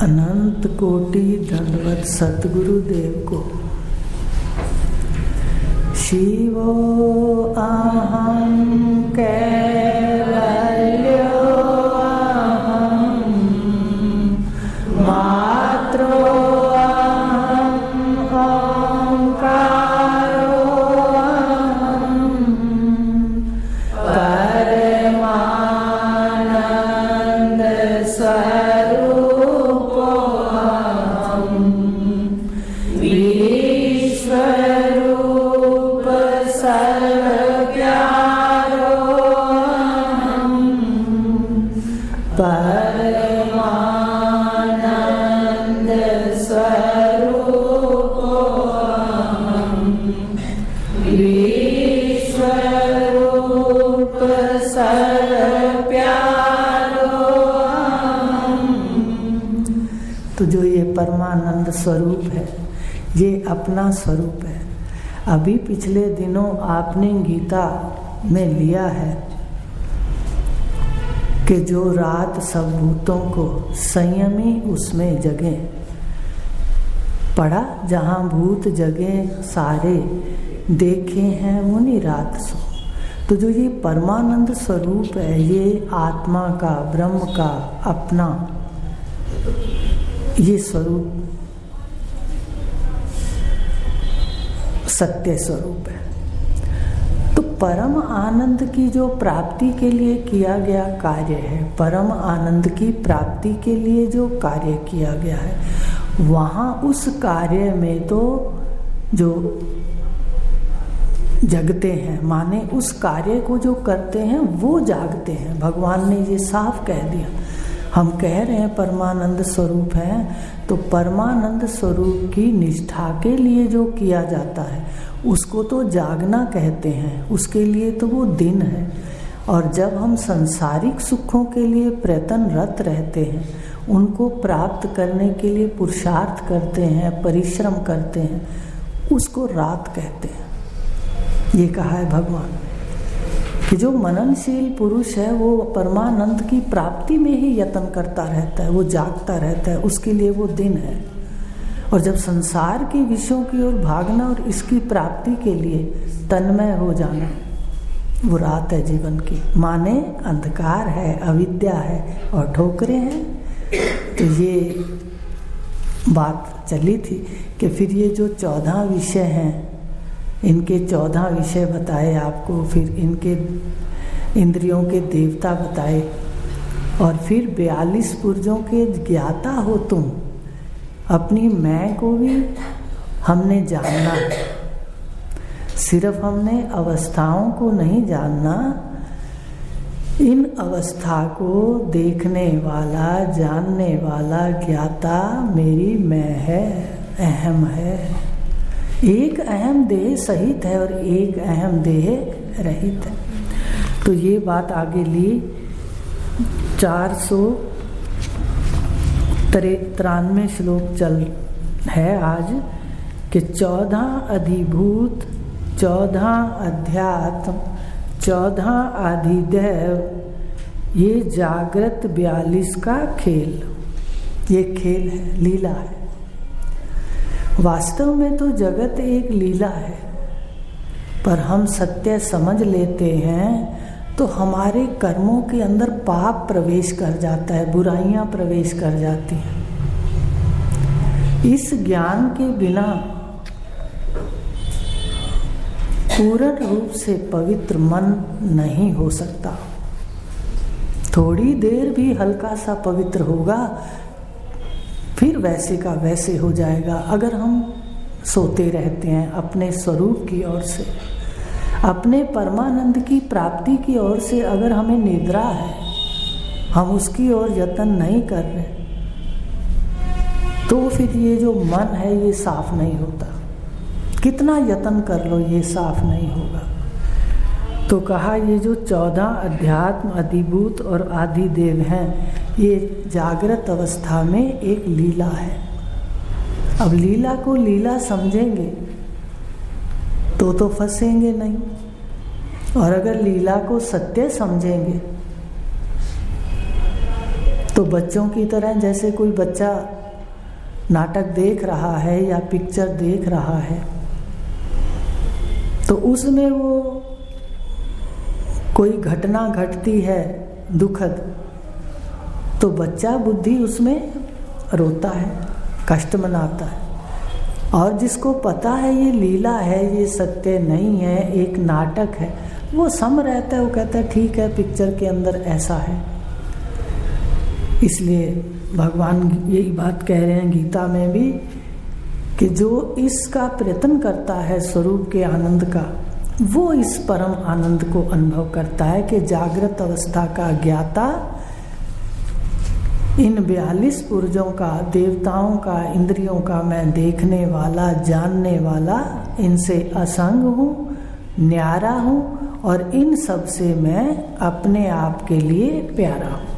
अनंत कोटि दंडवत सतगुरुदेव को। शिवो अहं कैवल्यो अहं मात्रो अहं ओंकारो अहं परमानंद स्वरूपो अहं विश्वरूप सर्वव्यापको अहं परमानंद स्वरूपो अहं विश्वरूप सर्वव्यापको अहं। तो जो ये परमानंद स्वरूप है, ये अपना स्वरूप है। अभी पिछले दिनों आपने गीता में लिया है कि जो रात सब भूतों को संयमी उसमें जगे, पढ़ा जहाँ भूत जगे सारे देखे हैं मुनि रात सो। तो जो ये परमानंद स्वरूप है, ये आत्मा का, ब्रह्म का अपना ये स्वरूप सत्य स्वरूप है। तो परम आनंद की जो प्राप्ति के लिए किया गया कार्य है, परम आनंद की प्राप्ति के लिए जो कार्य किया गया है, वहाँ उस कार्य में तो जो जगते हैं, माने उस कार्य को जो करते हैं वो जागते हैं। भगवान ने ये साफ कह दिया। हम कह रहे हैं परमानंद स्वरूप है, तो परमानंद स्वरूप की निष्ठा के लिए जो किया जाता है उसको तो जागना कहते हैं, उसके लिए तो वो दिन है। और जब हम सांसारिक सुखों के लिए प्रयत्नरत रहते हैं, उनको प्राप्त करने के लिए पुरुषार्थ करते हैं, परिश्रम करते हैं, उसको रात कहते हैं। ये कहा है भगवान कि जो मननशील पुरुष है वो परमानंद की प्राप्ति में ही यत्न करता रहता है, वो जागता रहता है, उसके लिए वो दिन है। और जब संसार के विषयों की ओर भागना और इसकी प्राप्ति के लिए तन्मय हो जाना, वो रात है जीवन की। माने अंधकार है, अविद्या है और ठोकरें हैं। तो ये बात चली थी कि फिर ये जो 14 विषय हैं, इनके 14 विषय बताए आपको, फिर इनके इंद्रियों के देवता बताए, और फिर 42 पुर्जों के ज्ञाता हो तुम। अपनी मैं को भी हमने जानना, सिर्फ हमने अवस्थाओं को नहीं जानना, इन अवस्था को देखने वाला, जानने वाला ज्ञाता मेरी मैं है, अहम है। एक अहम देह सहित है और एक अहम देह रहित है। तो ये बात आगे ली 493 श्लोक चल है आज कि 14 अधिभूत, 14 अध्यात्म, 14 आधिदैव, ये जागृत 42 का खेल, ये खेल है, लीला है। वास्तव में तो जगत एक लीला है, पर हम सत्य समझ लेते हैं तो हमारे कर्मों के अंदर पाप प्रवेश कर जाता है, बुराइयां प्रवेश कर जाती हैं। इस ज्ञान के बिना पूर्ण रूप से पवित्र मन नहीं हो सकता। थोड़ी देर भी हल्का सा पवित्र होगा, फिर वैसे का वैसे हो जाएगा। अगर हम सोते रहते हैं अपने स्वरूप की ओर से, अपने परमानंद की प्राप्ति की ओर से, अगर हमें निद्रा है, हम उसकी ओर यत्न नहीं कर रहे, तो फिर ये जो मन है ये साफ नहीं होता। कितना यत्न कर लो ये साफ नहीं होगा। तो कहा ये जो 14 अध्यात्म, अधिभूत और आधिदेव हैं, ये जागृत अवस्था में एक लीला है। अब लीला को लीला समझेंगे तो फंसेंगे नहीं, और अगर लीला को सत्य समझेंगे तो बच्चों की तरह, जैसे कोई बच्चा नाटक देख रहा है या पिक्चर देख रहा है, तो उसमें वो कोई घटना घटती है दुखद, तो बच्चा बुद्धि उसमें रोता है, कष्ट मनाता है। और जिसको पता है ये लीला है, ये सत्य नहीं है, एक नाटक है, वो सम रहता है, वो कहता है ठीक है, पिक्चर के अंदर ऐसा है। इसलिए भगवान यही बात कह रहे हैं गीता में भी कि जो इसका प्रयत्न करता है स्वरूप के आनंद का, वो इस परम आनंद को अनुभव करता है कि जागृत अवस्था का ज्ञाता इन 42 पुरजों का, देवताओं का, इंद्रियों का मैं देखने वाला, जानने वाला, इनसे असंग हूँ, न्यारा हूँ और इन सब से मैं अपने आप के लिए प्यारा हूँ।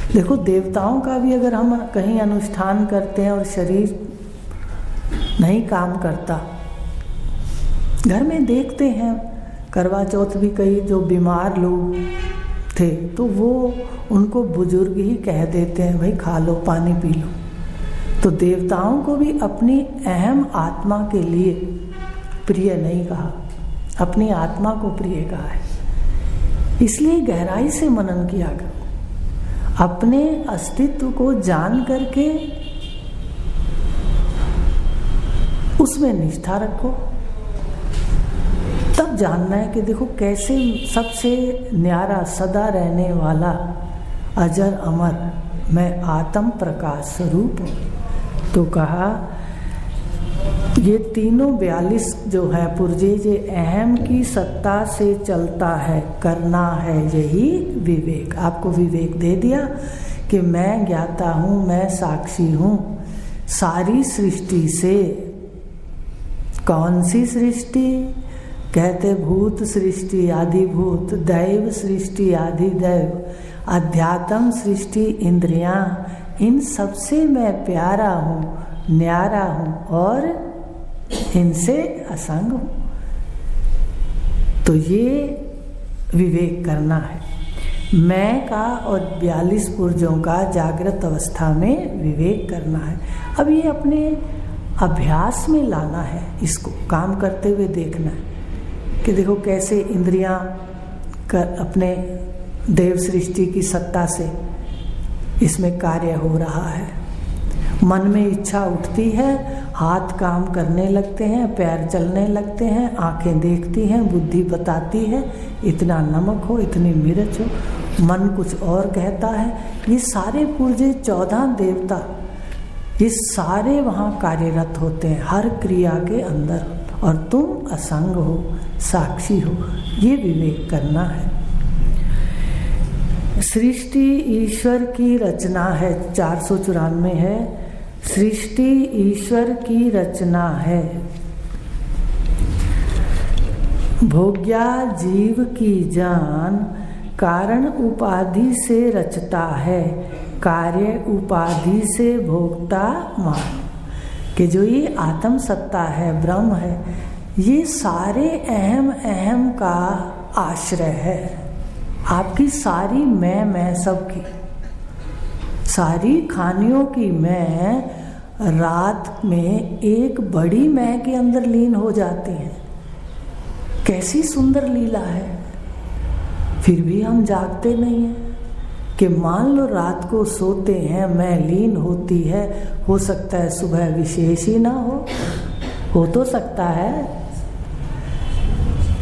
देखो, देवताओं का भी अगर हम कहीं अनुष्ठान करते हैं और शरीर नहीं काम करता, घर में देखते हैं, करवा चौथ भी कई जो बीमार लोग थे तो वो उनको बुजुर्ग ही कह देते हैं, भाई खा लो, पानी पी लो। तो देवताओं को भी अपनी अहम आत्मा के लिए प्रिय नहीं कहा, अपनी आत्मा को प्रिय कहा है। इसलिए गहराई से मनन किया करो, अपने अस्तित्व को जान करके उसमें निष्ठा रखो। तब जानना है कि देखो कैसे सबसे न्यारा, सदा रहने वाला, अजर अमर मैं आत्म प्रकाश स्वरूप हूँ। तो कहा ये तीनों 42 जो है पुरजे, जे अहम की सत्ता से चलता है, करना है यही विवेक। आपको विवेक दे दिया कि मैं ज्ञाता हूँ, मैं साक्षी हूँ सारी सृष्टि से। कौन सी सृष्टि? कहते भूत सृष्टि आदिभूत, दैव सृष्टि आदिदैव, अध्यात्म सृष्टि इंद्रियां, इन सबसे मैं प्यारा हूँ, न्यारा हूँ और इनसे असंग हूँ। तो ये विवेक करना है, मैं का और 42 पुरजों का जागृत अवस्था में विवेक करना है। अब ये अपने अभ्यास में लाना है, इसको काम करते हुए देखना है कि देखो कैसे इंद्रियां कर अपने देव सृष्टि की सत्ता से इसमें कार्य हो रहा है। मन में इच्छा उठती है, हाथ काम करने लगते हैं, पैर चलने लगते हैं, आंखें देखती हैं, बुद्धि बताती है इतना नमक हो, इतनी मिर्च हो, मन कुछ और कहता है। ये सारे पुरजे 14 देवता, ये सारे वहाँ कार्यरत होते हैं हर क्रिया के अंदर, और तुम असंग हो, साक्षी हो। ये विवेक करना है। सृष्टि ईश्वर की रचना है, 494 है। सृष्टि ईश्वर की रचना है, भोग्या जीव की जान, कारण उपाधि से रचता है, कार्य उपाधि से भोगता मान। कि जो ये आत्म सत्ता है, ब्रह्म है, ये सारे अहम अहम का आश्रय है। आपकी सारी मैं सबकी, सारी खानियों की मैं रात में एक बड़ी मैं के अंदर लीन हो जाती हैं। कैसी सुंदर लीला है। फिर भी हम जागते नहीं हैं कि मान लो रात को सोते हैं, मैं लीन होती है, हो सकता है सुबह विशेष ही ना हो तो सकता है।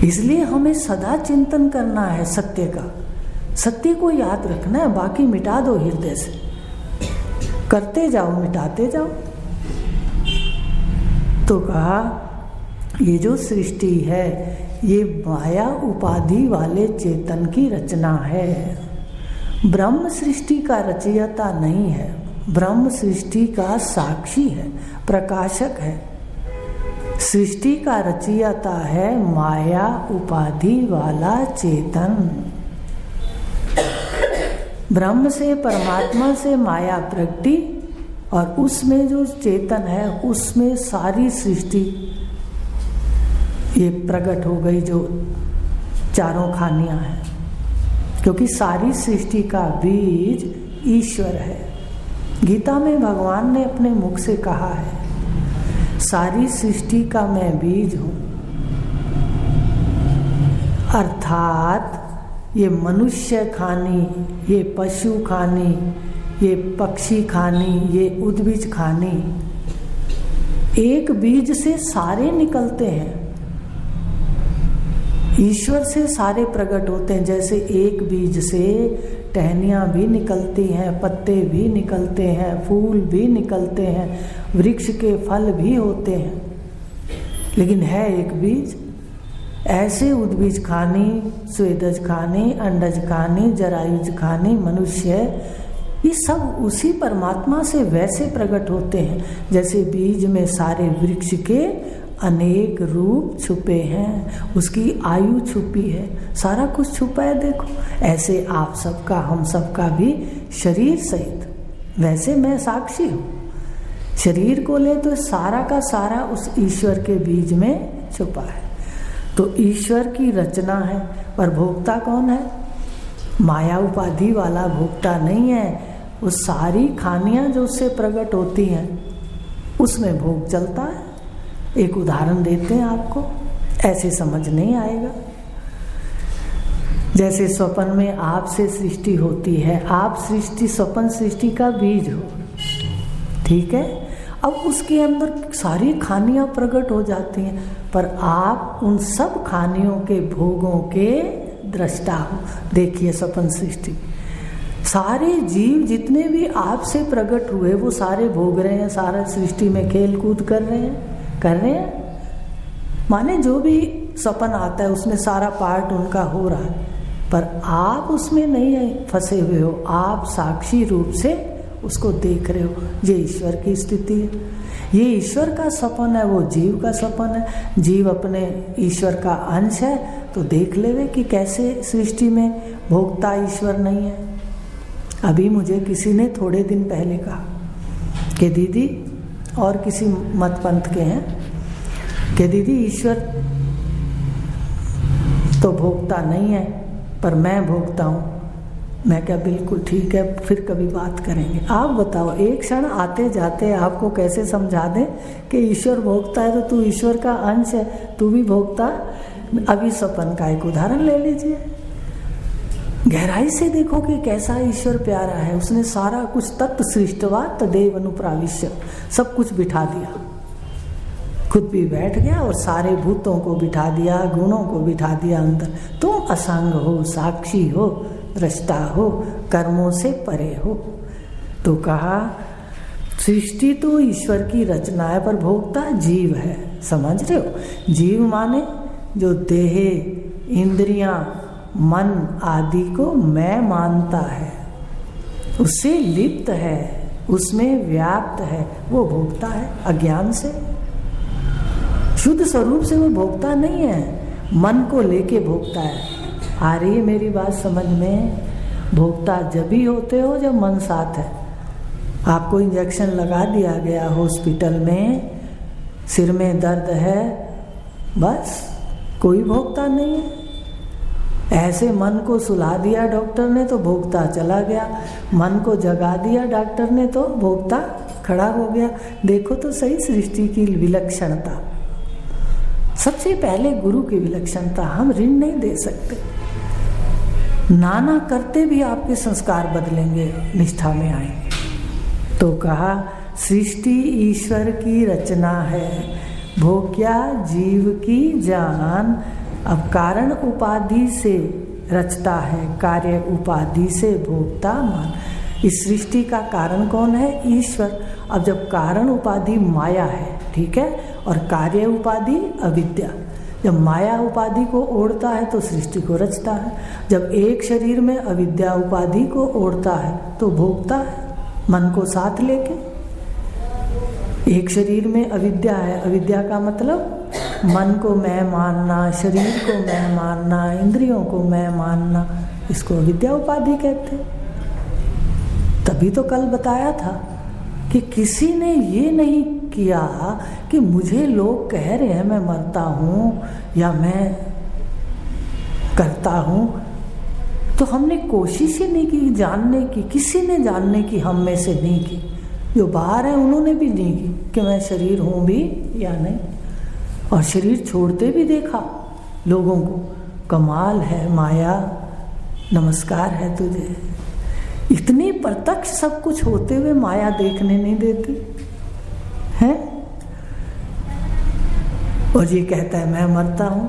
इसलिए हमें सदा चिंतन करना है सत्य का, सत्य को याद रखना है, बाकी मिटा दो हृदय से, करते जाओ, मिटाते जाओ। तो कहा ये जो सृष्टि है ये माया उपाधि वाले चेतन की रचना है, ब्रह्म सृष्टि का रचयिता नहीं है, ब्रह्म सृष्टि का साक्षी है, प्रकाशक है। सृष्टि का रचयिता है माया उपाधि वाला चेतन। ब्रह्म से, परमात्मा से माया प्रगटी, और उसमें जो चेतन है उसमें सारी सृष्टि ये प्रकट हो गई, जो चारों खानियां हैं। क्योंकि सारी सृष्टि का बीज ईश्वर है। गीता में भगवान ने अपने मुख से कहा है, सारी सृष्टि का मैं बीज हूं। अर्थात ये मनुष्य खानी, ये पशु खानी, ये पक्षी खानी, ये उद्भिज खानी, एक बीज से सारे निकलते हैं। ईश्वर से सारे प्रकट होते हैं। जैसे एक बीज से टहनियाँ भी निकलती हैं, पत्ते भी निकलते हैं, फूल भी निकलते हैं, वृक्ष के फल भी होते हैं, लेकिन है एक बीज। ऐसे उद्भिज खानी, स्वेदज खानी, अंडज खानी, जरायुज खानी मनुष्य, ये सब उसी परमात्मा से वैसे प्रकट होते हैं जैसे बीज में सारे वृक्ष के अनेक रूप छुपे हैं, उसकी आयु छुपी है, सारा कुछ छुपा है। देखो, ऐसे आप सबका, हम सबका भी शरीर सहित, वैसे मैं साक्षी हूँ। शरीर को ले तो सारा का सारा उस ईश्वर के बीज में छुपा है। तो ईश्वर की रचना है, पर भोक्ता कौन है? माया उपाधि वाला भोक्ता नहीं है। वो सारी खानियां जो उससे प्रकट होती हैं उसमें भोग चलता है। एक उदाहरण देते हैं आपको, ऐसे समझ नहीं आएगा। जैसे स्वप्न में आपसे सृष्टि होती है, आप सृष्टि, स्वप्न सृष्टि का बीज हो, ठीक है। अब उसके अंदर सारी खानियां प्रकट हो जाती हैं, पर आप उन सब खानियों के भोगों के दृष्टा हो। देखिए स्वप्न सृष्टि, सारे जीव जितने भी आपसे प्रकट हुए वो सारे भोग रहे हैं, सारा सृष्टि में खेल कूद कर रहे हैं। माने जो भी सपन आता है उसमें सारा पार्ट उनका हो रहा है, पर आप उसमें नहीं फंसे हुए हो, आप साक्षी रूप से उसको देख रहे हो। ये ईश्वर की स्थिति है। ये ईश्वर का सपन है, वो जीव का सपन है। जीव अपने ईश्वर का अंश है, तो देख लेवे कि कैसे सृष्टि में भोक्ता ईश्वर नहीं है। अभी मुझे किसी ने थोड़े दिन पहले कहा कि दीदी, और किसी मत पंथ के हैं, कि दीदी ईश्वर तो भोक्ता नहीं है, पर मैं भोगता हूँ। मैं क्या, बिल्कुल ठीक है, फिर कभी बात करेंगे। आप बताओ, एक क्षण आते जाते आपको कैसे समझा दें कि ईश्वर भोगता है तो तू ईश्वर का अंश है, तू भी भोगता। अभी स्वप्न का एक उदाहरण ले लीजिए, गहराई से देखो कि कैसा ईश्वर प्यारा है। उसने सारा कुछ तत्व सृष्टवा तदेव अनुप्राविश्य, सब कुछ बिठा दिया, खुद भी बैठ गया और सारे भूतों को बिठा दिया, गुणों को बिठा दिया अंदर। तुम असंग हो, साक्षी हो, दृष्टा हो, कर्मों से परे हो। तो कहा सृष्टि तो ईश्वर की रचना है, पर भोक्ता जीव है। समझ रहे हो? जीव माने जो देह, इंद्रियां, मन आदि को मैं मानता है, उससे लिप्त है, उसमें व्याप्त है, वो भोक्ता है। अज्ञान से, शुद्ध स्वरूप से वो भोक्ता नहीं है, मन को लेके भोक्ता है। आ रही है मेरी बात समझ में? भोक्ता जब ही होते हो जब मन साथ है। आपको इंजेक्शन लगा दिया गया हॉस्पिटल में, सिर में दर्द है, बस कोई भोक्ता नहीं है। ऐसे मन को सुला दिया डॉक्टर ने तो भोक्ता चला गया, मन को जगा दिया डॉक्टर ने तो भोक्ता खड़ा हो गया। देखो तो सही सृष्टि की विलक्षणता। सबसे पहले गुरु की विलक्षणता, हम ऋण नहीं दे सकते। नाना करते भी आपके संस्कार बदलेंगे, निष्ठा में आएंगे। तो कहा सृष्टि ईश्वर की रचना है, भोग्या जीव की जान। अब कारण उपाधि से रचता है, कार्य उपाधि से भोक्ता मान। इस सृष्टि का कारण कौन है? ईश्वर। अब जब कारण उपाधि माया है, ठीक है, और कार्य उपाधि अविद्या, जब माया उपाधि को ओढ़ता है तो सृष्टि को रचता है। जब एक शरीर में अविद्या उपाधि को ओढ़ता है तो भोगता है, मन को साथ लेके। एक शरीर में अविद्या है, अविद्या का मतलब मन को मैं मानना, शरीर को मैं मानना, इंद्रियों को मैं मानना, इसको अविद्या उपाधि कहते। तभी तो कल बताया था कि किसी ने ये नहीं किया कि मुझे लोग कह रहे हैं मैं मरता हूँ या मैं करता हूँ, तो हमने कोशिश ही नहीं की जानने की, किसी ने जानने की हम में से नहीं की। जो बाहर है उन्होंने भी नहीं की कि मैं शरीर हूँ भी या नहीं, और शरीर छोड़ते भी देखा लोगों को। कमाल है माया, नमस्कार है तुझे। इतने प्रत्यक्ष सब कुछ होते हुए माया देखने नहीं देती है। और ये कहता है मैं मरता हूं,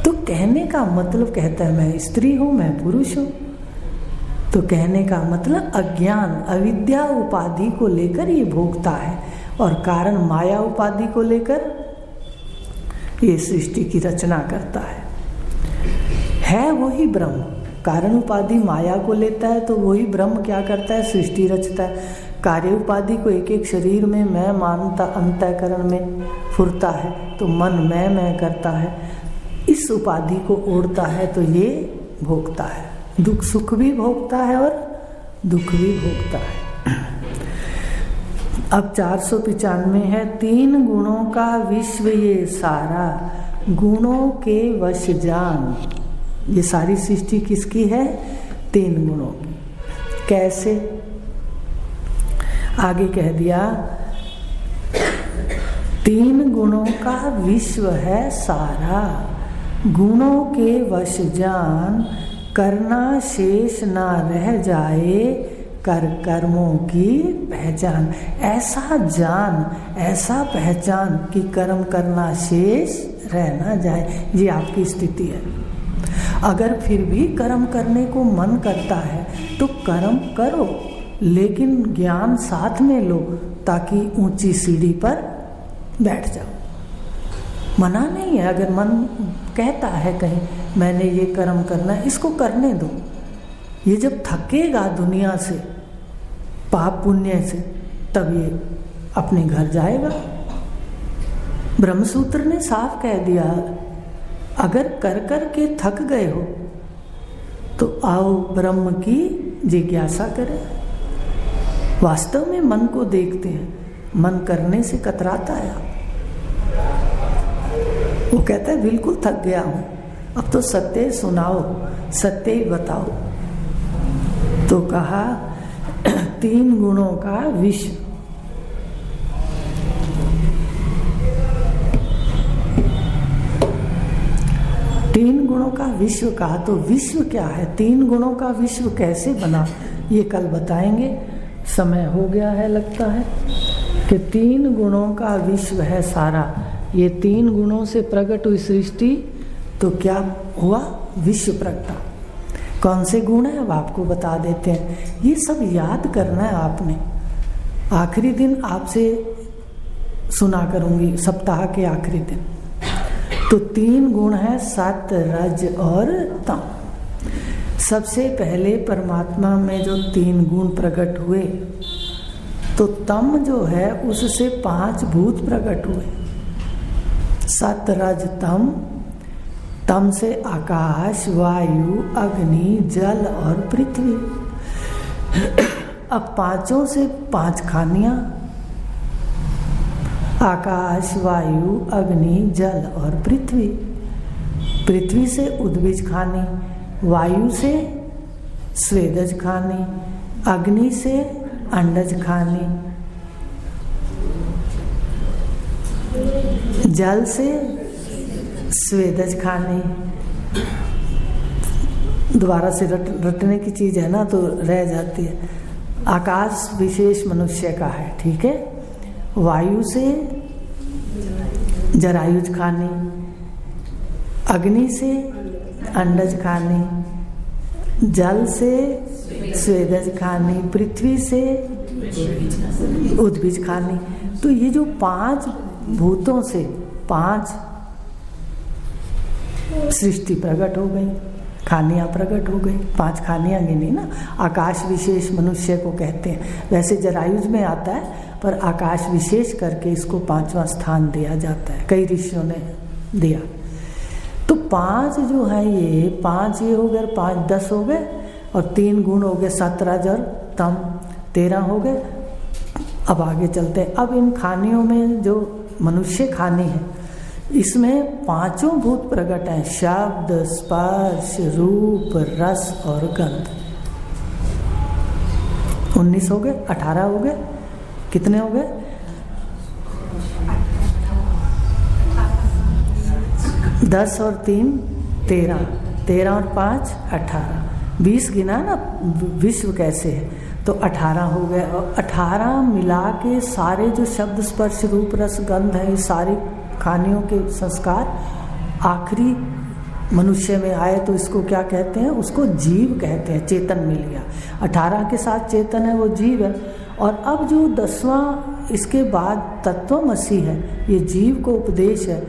तो कहने का मतलब कहता है मैं स्त्री हूं, मैं पुरुष हूं। तो कहने का मतलब अज्ञान अविद्या उपाधि को लेकर ये भोगता है, और कारण माया उपाधि को लेकर ये सृष्टि की रचना करता है वही ब्रह्म। कारण उपाधि माया को लेता है तो वही ब्रह्म क्या करता है, सृष्टि रचता है। कार्य उपाधि को एक एक शरीर में मैं मानता अंतःकरण में फुरता है, तो मन मैं करता है, इस उपाधि को ओढ़ता है, तो ये भोगता है। दुख सुख भी भोगता है और दुख भी भोगता है। अब 495 है, 3 गुणों का विश्व ये सारा, गुणों के वश जान। ये सारी सृष्टि किसकी है, 3 गुणों की। कैसे, आगे कह दिया 3 गुणों का विश्व है सारा, गुणों के वश जान, करना शेष ना रह जाए, कर कर्मों की पहचान। ऐसा जान, ऐसा पहचान कि कर्म करना शेष रह ना जाए। ये आपकी स्थिति है। अगर फिर भी कर्म करने को मन करता है तो कर्म करो, लेकिन ज्ञान साथ में लो, ताकि ऊंची सीढ़ी पर बैठ जाओ। मना नहीं है, अगर मन कहता है कहीं मैंने ये कर्म करना है, इसको करने दो। ये जब थकेगा दुनिया से, पाप पुण्य से, तब ये अपने घर जाएगा। ब्रह्मसूत्र ने साफ कह दिया, अगर कर कर के थक गए हो तो आओ ब्रह्म की जिज्ञासा करें। वास्तव में मन को देखते हैं, मन करने से कतराता है। वो कहता है बिल्कुल थक गया हूं, अब तो सत्य सुनाओ, सत्य ही बताओ। तो कहा 3 गुणों का विश्व। तीन गुणों का विश्व कहा, तो विश्व क्या है, 3 गुणों का विश्व कैसे बना, ये कल बताएंगे। समय हो गया है लगता है कि 3 गुणों का विश्व है सारा। ये 3 गुणों से प्रकट हुई सृष्टि, तो क्या हुआ, विश्व प्रकटा। कौन से गुण है अब आपको बता देते हैं। ये सब याद करना है आपने। आखिरी दिन आपसे सुना करूंगी, सप्ताह के आखिरी दिन। तो 3 गुण है, सत्य, रज और तम। सबसे पहले परमात्मा में जो 3 गुण प्रकट हुए, तो तम जो है उससे 5 भूत प्रकट हुए। सत्य, रज, तम। तम से आकाश, वायु, अग्नि, जल और पृथ्वी। अब पांचों से 5 खानियां, आकाश, वायु, अग्नि, जल और पृथ्वी। पृथ्वी से उद्भिज खानी, वायु से स्वेदज खानी, अग्नि से अंडज खानी, जल से स्वेदज खानी। दोबारा से रटने की चीज है ना, तो रह जाती है। आकाश विशेष मनुष्य का है, ठीक है। वायु से जरायुज खानी, अग्नि से अंडज खानी, जल से स्वेदज खानी, पृथ्वी से उद्भिज खानी। तो ये जो 5 भूतों से 5 सृष्टि प्रकट हो गई, खानियां प्रकट हो गई। 5 खानियां गिनी ना। आकाश विशेष मनुष्य को कहते हैं, वैसे जरायुज में आता है, पर आकाश विशेष करके इसको 5वां स्थान दिया जाता है, कई ऋषियों ने दिया। तो 5 जो है, ये 5 ये हो गए, 5 10 हो गए, और 3 गुण हो गए, सत्य, रज और तम, 13 हो गए। अब आगे चलते हैं। अब इन खानियों में जो मनुष्य खानी है, इसमें पांचों भूत प्रकट हैं, शब्द, स्पर्श, रूप, रस और गंध। 19 हो गए, 18 हो गए, कितने हो गए? 10 और 3 13, 13 और 5 18, 20 गिना ना विश्व कैसे है, तो 18 हो गए। और 18 मिला के सारे जो शब्द, स्पर्श, रूप, रस, गंध है, ये सारे खानियों के संस्कार आखिरी मनुष्य में आए तो इसको क्या कहते हैं? उसको जीव कहते हैं, चेतन मिल गया। 18 के साथ चेतन है, वो जीव है। और अब जो 10वां इसके बाद तत्वमसि है, ये जीव को उपदेश है,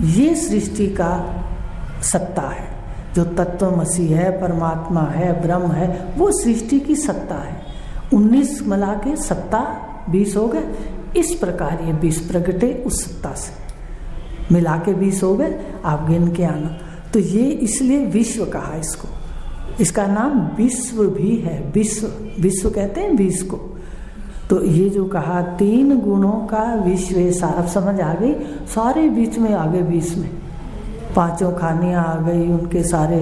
ये सृष्टि का सत्ता है। जो तत्वमसि है, परमात्मा है, ब्रह्म है, वो सृष्टि की सत्ता है। 19 मिला के सत्ता 20 हो गए। इस प्रकार ये 20 प्रगटे उस सत्ता से, मिला के 20 हो गए। आप गिन के आना। तो ये इसलिए विश्व कहा इसको, इसका नाम विश्व भी है। विश्व, विश्व कहते हैं 20 को। तो ये जो कहा 3 गुणों का विश्व, सारा समझ आ गई, सारे बीच में आ गए। 20 में 5 खानियाँ आ गई, उनके सारे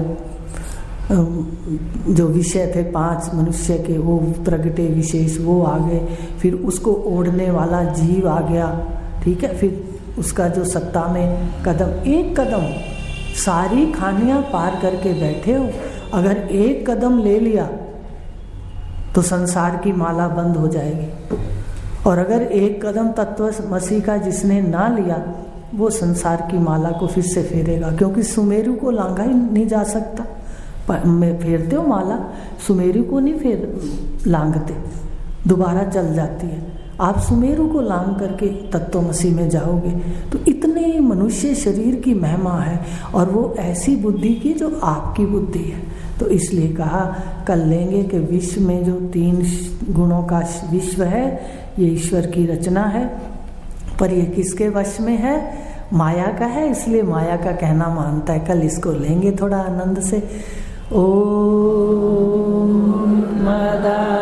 जो विषय थे 5 मनुष्य के, वो प्रगटे विशेष वो आ गए। फिर उसको ओढ़ने वाला जीव आ गया, ठीक है। फिर उसका जो सत्ता में कदम, एक कदम, सारी खानियाँ पार करके बैठे हो। अगर एक कदम ले लिया तो संसार की माला बंद हो जाएगी, और अगर एक कदम तत्वमसि का जिसने ना लिया, वो संसार की माला को फिर से फेरेगा, क्योंकि सुमेरु को लांघा ही नहीं जा सकता। में फेरते हो माला, सुमेरु को नहीं फेर लांघते, दोबारा चल जाती है। आप सुमेरु को लांघ करके तत्वमसि में जाओगे। तो इतने मनुष्य शरीर की महिमा है, और वो ऐसी बुद्धि की जो आपकी बुद्धि है। तो इसलिए कहा कल लेंगे कि विश्व में जो 3 गुणों का विश्व है, ये ईश्वर की रचना है। पर ये किसके वश में है? माया का है, इसलिए माया का कहना मानता है। कल इसको लेंगे थोड़ा आनंद से। ओम मदा